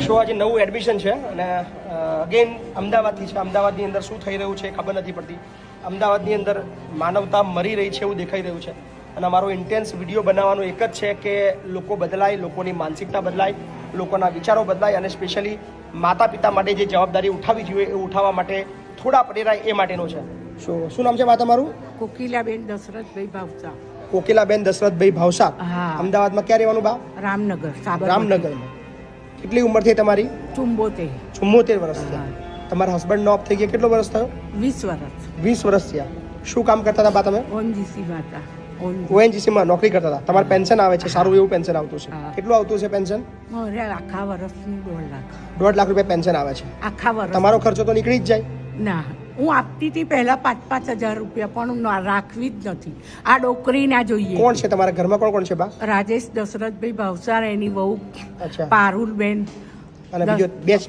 Show આજે નવું admission છે અને અગેન અમદાવાદથી છે. અમદાવાદની અંદર શું થઈ રહ્યું છે ખબર નથી પડતી. અમદાવાદની અંદર માનવતા મરી રહી છે એવું દેખાઈ રહ્યું છે અને અમારો ઇન્ટેન્સ વિડીયો બનાવવાનો એક જ છે કે લોકો બદલાય, લોકોની માનસિકતા બદલાય, લોકોના વિચારો બદલાય અને સ્પેશિયલી માતા પિતા માટે જે જવાબદારી ઉઠાવવી જોઈએ એ ઉઠાવવા માટે થોડા પ્રેરાય એ માટેનો છે. શું નામ છે બા તમારું? કોકિલાબેન દશરથભાઈ ભાવસા. કોકિલાબેન દશરથભાઈ ભાવસા. હા. અમદાવાદમાં ક્યાં રહેવાનું બા? રામનગર. રામનગરમાં. કેટલી ઉંમર થઈ તમારી? 74 વર્ષ થયા. તમારા હસબન્ડનો ઓફ થઈ ગયા કેટલો વર્ષ થયો? 20 વર્ષ. 20 વર્ષ થયા. શું કામ કરતા હતા બા તમે? ઓએનજીસી માતા. ઓએનજીસીમાં નોકરી કરતા હતા. તમારે પેન્શન આવે છે, સારું એવું પેન્શન આવતું છે. કેટલું આવતું છે પેન્શન? મારે આખા વર્ષનું 1.5 લાખ. 1.5 લાખ રૂપિયા પેન્શન આવે છે આખા વર્ષ. તમારો ખર્ચો તો નીકળી જ જાય. ના, હું આપતી હતી પહેલા 5,000 રૂપિયા, પણ રાખવી જ નથી. આ ડોકરી ના જોઈએ. કોણ છે તમારા ઘરમાં? કોણ છે બા? રાજેશ દશરથભાઈ ભાવસાર, એની વહુ અચ્છા. પારુલબેન. અને બીજો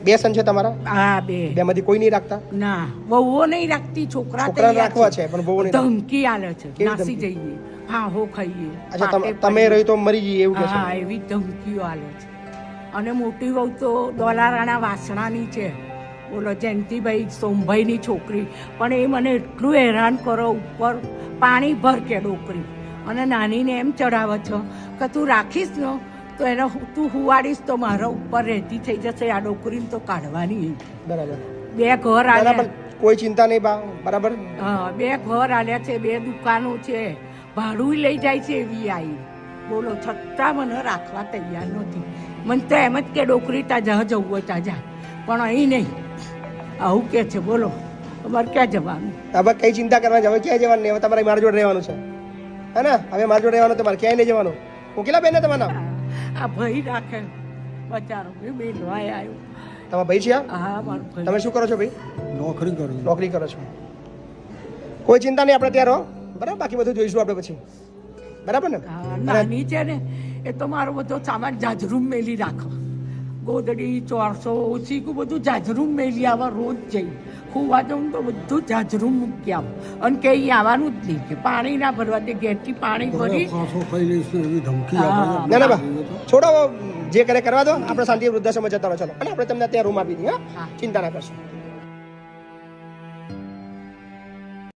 બે સન છે તમારા? હા, બે. બેમાંથી કોઈ નહીં રાખતા? ના, વહુઓ નહીં રાખતી. છોકરા રાખવા છે પણ વહુઓ નહીં. ધમકી આલે છે, નાસી જઈએ, હા હો ખાઈએ. અચ્છા, તમે રહી તો મરી જઈએ એવું કે છે? હા, એવી ધમકીઓ આલે છે. અને મોટી વહુ તો દોલારાણા વાસણાની છે, બોલો, જયંતિભાઈ સોમભાઈની છોકરી. પણ એ મને એટલું હેરાન કરો, ઉપર પાણી ભર કે ડોકરી. અને નાનીને એમ ચડાવે છે કે તું રાખીશ ને તો એને તું હુવાડીશ તો મારા ઉપર રહેતી થઈ જશે. આ ડોકરીને તો કાઢવાની. બરાબર. 2 ઘર આલ્યા. કોઈ ચિંતા નહીં બા, બરાબર? હા, 2 ઘર આલ્યા છે, 2 દુકાનો છે, ભાડું લઈ જાય છે એવી આવી. બોલો, છતાં મને રાખવા તૈયાર નથી. મને તો એમ જ કે ડોકરી તા જા, જવું હોય તા જા, પણ અહીં નહીં. આવું કે છે. બોલો, તમારે ક્યાં જવાનું? હવે કઈ ચિંતા કરવાની? હવે ક્યાં જવાનું નહીં. હવે તમારે મારા જોડે રહેવાનું છે, હે ને? હવે મારા જોડે રહેવાનું, તમારે ક્યાંય નહીં જવાનું. કોકિલા બેન ને તમારા નામ? આ ભાઈ રાખે બચારો, બેનવા આવ્યો. તમારા ભાઈ છે? હા, મારો ભાઈ. તમે શું કરો છો ભાઈ? નોકરી કરો છો. કોઈ ચિંતા નહીં, આપણે ત્યાં રહો, બરાબર? બાકી બધું જોઈશું આપણે પછી, બરાબર ને? હા, નાની છે ને એ તો મારો બધો સામાન જાજરૂમ મેલી રાખો. ગોદડી, ચોરસો, ઓછીકું બધું જાજરૂમ મેલી આવા. રોજ જઈ ખોવા જાઉં તો બધું જાજરૂમ મૂકી આવું. અને કે અહીં આવવાનું જ નહીં, કે પાણી ના ભરવા દે. ઘેરથી પાણી ભરી ના બા, છોડો, જે કરે કરવા દો. આપણે શાંતિ વૃદ્ધાશ્રમમાં જતા રહો. ચલો, અને આપણે તમને ત્યાં રૂમ આપી દઈએ. હા, ચિંતા ના કરશો.